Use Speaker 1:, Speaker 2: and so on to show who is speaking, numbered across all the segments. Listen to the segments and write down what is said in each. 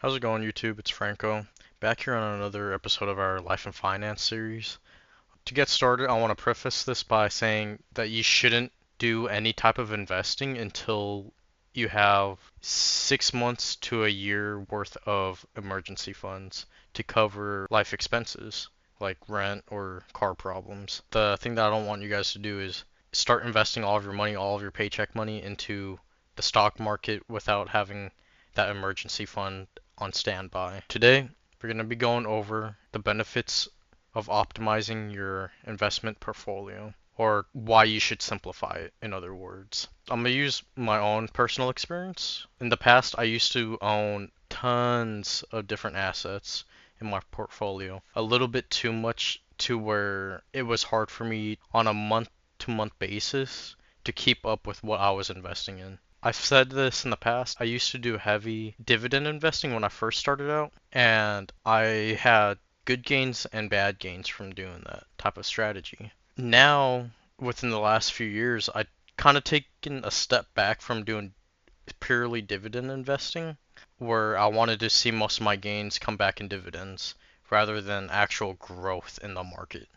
Speaker 1: How's it going, YouTube? It's Franco. Back here on another episode of our Life and Finance series. To get started, I want to preface this by saying that you shouldn't do any type of investing until you have 6 months to a year worth of emergency funds to cover life expenses like rent or car problems. The thing that I don't want you guys to do is start investing all of your money, all of your paycheck money into the stock market without having that emergency fund on standby. Today, we're going to be going over the benefits of optimizing your investment portfolio, or why you should simplify it, in other words. I'm going to use my own personal experience. In the past, I used to own tons of different assets in my portfolio, a little bit too much to where it was hard for me on a month to month basis to keep up with what I was investing in. I've said this in the past. I used to do heavy dividend investing when I first started out, and I had good gains and bad gains from doing that type of strategy. Now, within the last few years, I kind of taken a step back from doing purely dividend investing, where I wanted to see most of my gains come back in dividends rather than actual growth in the market.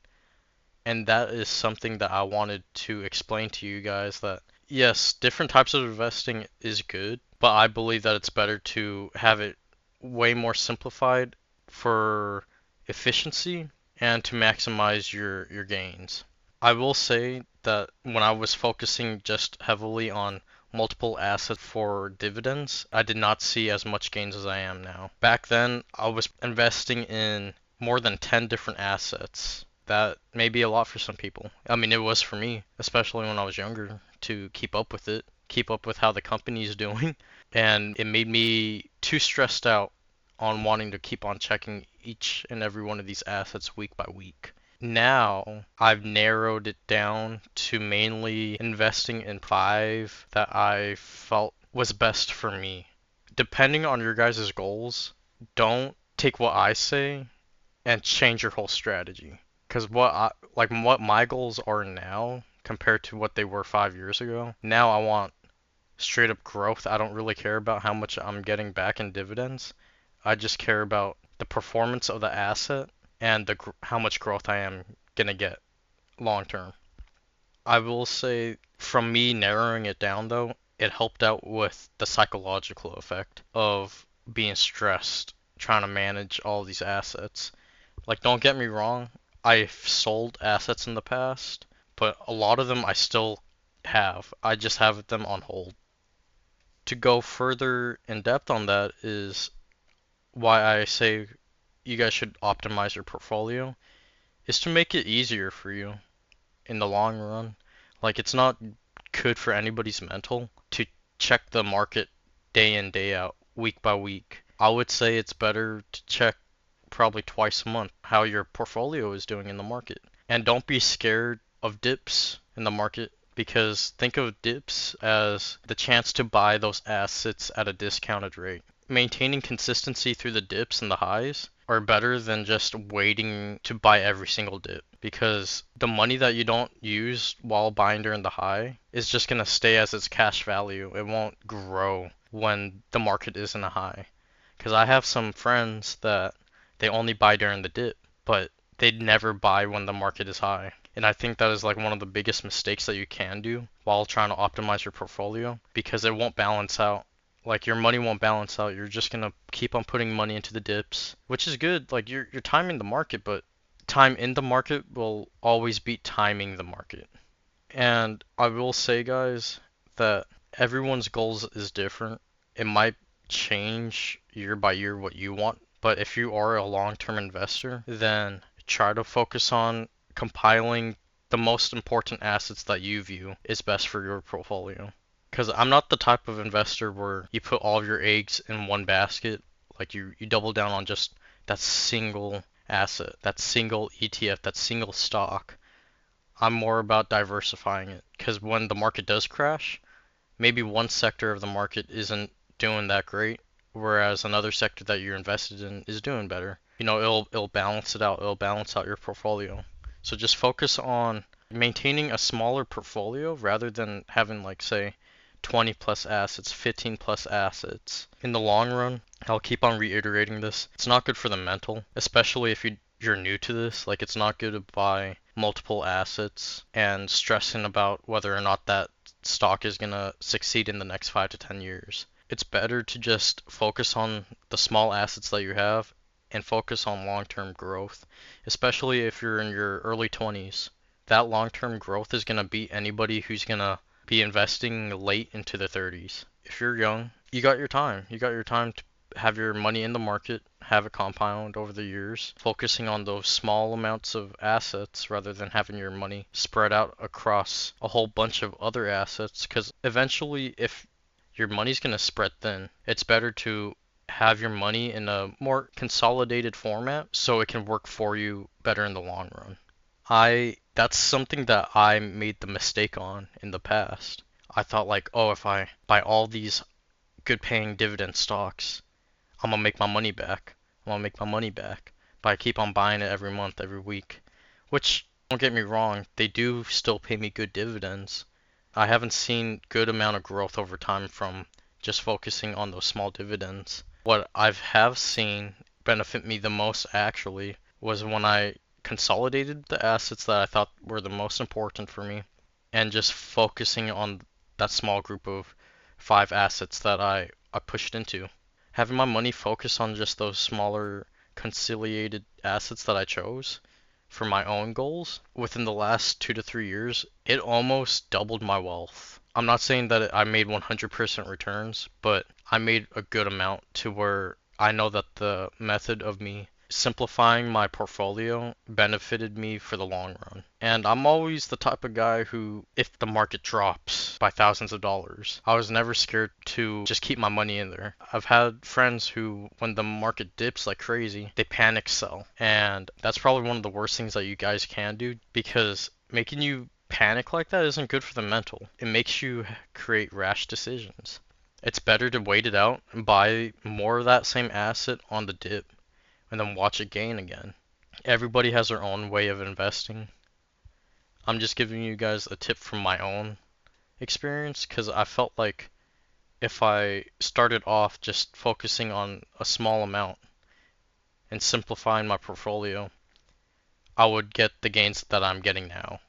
Speaker 1: And that is something that I wanted to explain to you guys that yes, different types of investing is good, but I believe that it's better to have it way more simplified for efficiency and to maximize your gains. I will say that when I was focusing just heavily on multiple assets for dividends, I did not see as much gains as I am now. Back then, I was investing in more than 10 different assets. That may be a lot for some people. I mean, it was for me, especially when I was younger, to keep up with it, keep up with how the company's doing. And it made me too stressed out on wanting to keep on checking each and every one of these assets week by week. Now I've narrowed it down to mainly investing in five that I felt was best for me. Depending on your guys' goals, don't take what I say and change your whole strategy. Because what my goals are now compared to what they were 5 years ago, now I want straight up growth. I don't really care about how much I'm getting back in dividends. I just care about the performance of the asset and how much growth I am gonna get long term. I will say, from me narrowing it down though, it helped out with the psychological effect of being stressed trying to manage all these assets. Like, don't get me wrong, I've sold assets in the past, but a lot of them I still have. I just have them on hold. To go further in depth on that is why I say you guys should optimize your portfolio, is to make it easier for you in the long run. Like, it's not good for anybody's mental to check the market day in, day out, week by week. I would say it's better to check probably twice a month how your portfolio is doing in the market. And don't be scared of dips in the market, because think of dips as the chance to buy those assets at a discounted rate. Maintaining consistency through the dips and the highs are better than just waiting to buy every single dip, because the money that you don't use while buying during the high is just going to stay as its cash value. It won't grow when the market is in a high. Because I have some friends that they only buy during the dip, but they'd never buy when the market is high. And I think that is like one of the biggest mistakes that you can do while trying to optimize your portfolio, because it won't balance out. Like, your money won't balance out. You're just gonna keep on putting money into the dips, which is good. Like, you're timing the market, but time in the market will always beat timing the market. And I will say, guys, that everyone's goals is different. It might change year by year what you want, but if you are a long-term investor, then try to focus on compiling the most important assets that you view is best for your portfolio. Because I'm not the type of investor where you put all of your eggs in one basket. Like, you double down on just that single asset, that single ETF, that single stock. I'm more about diversifying it. Because when the market does crash, maybe one sector of the market isn't doing that great, whereas another sector that you're invested in is doing better. It'll balance it out. It'll balance out your portfolio. So just focus on maintaining a smaller portfolio rather than having, like, say, 20 plus assets, 15 plus assets. In the long run, I'll keep on reiterating this. It's not good for the mental, especially if you're new to this. Like, it's not good to buy multiple assets and stressing about whether or not that stock is gonna succeed in the next 5 to 10 years. It's better to just focus on the small assets that you have and focus on long-term growth, especially if you're in your early 20s. That long-term growth is gonna beat anybody who's gonna be investing late into the 30s. If you're young, you got your time. You got your time to have your money in the market, have it compound over the years, focusing on those small amounts of assets rather than having your money spread out across a whole bunch of other assets. Because eventually, if your money's going to spread thin, it's better to have your money in a more consolidated format so it can work for you better in the long run. That's something that I made the mistake on in the past. I thought like, oh, if I buy all these good paying dividend stocks, I'm gonna make my money back. I'm gonna make my money back. But I keep on buying it every month, every week. Which, don't get me wrong, they do still pay me good dividends. I haven't seen good amount of growth over time from just focusing on those small dividends. What I have seen benefit me the most actually was when I consolidated the assets that I thought were the most important for me and just focusing on that small group of 5 assets that I pushed into. Having my money focus on just those smaller conciliated assets that I chose for my own goals within the last 2 to 3 years, it almost doubled my wealth. I'm not saying that I made 100% returns, but I made a good amount to where I know that the method of me simplifying my portfolio benefited me for the long run. And I'm always the type of guy who, if the market drops by thousands of dollars, I was never scared to just keep my money in there. I've had friends who, when the market dips like crazy, they panic sell. And that's probably one of the worst things that you guys can do because making you panic like that isn't good for the mental. It makes you create rash decisions. It's better to wait it out and buy more of that same asset on the dip and then watch it gain again. Everybody has their own way of investing. I'm just giving you guys a tip from my own experience because I felt like if I started off just focusing on a small amount and simplifying my portfolio, I would get the gains that I'm getting now.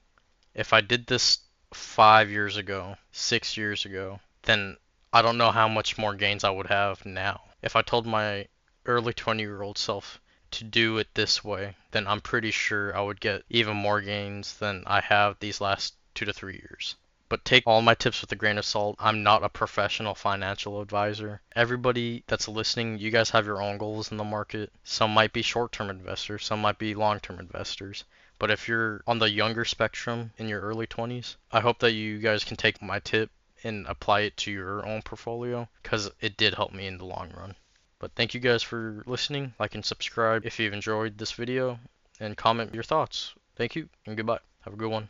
Speaker 1: If I did this 5 years ago, 6 years ago, then I don't know how much more gains I would have now. If I told my early 20-year-old self to do it this way, then I'm pretty sure I would get even more gains than I have these last 2 to 3 years. But take all my tips with a grain of salt. I'm not a professional financial advisor. Everybody that's listening, you guys have your own goals in the market. Some might be short-term investors, some might be long-term investors. But if you're on the younger spectrum in your early 20s, I hope that you guys can take my tip and apply it to your own portfolio because it did help me in the long run. But thank you guys for listening. Like and subscribe if you've enjoyed this video and comment your thoughts. Thank you and goodbye. Have a good one.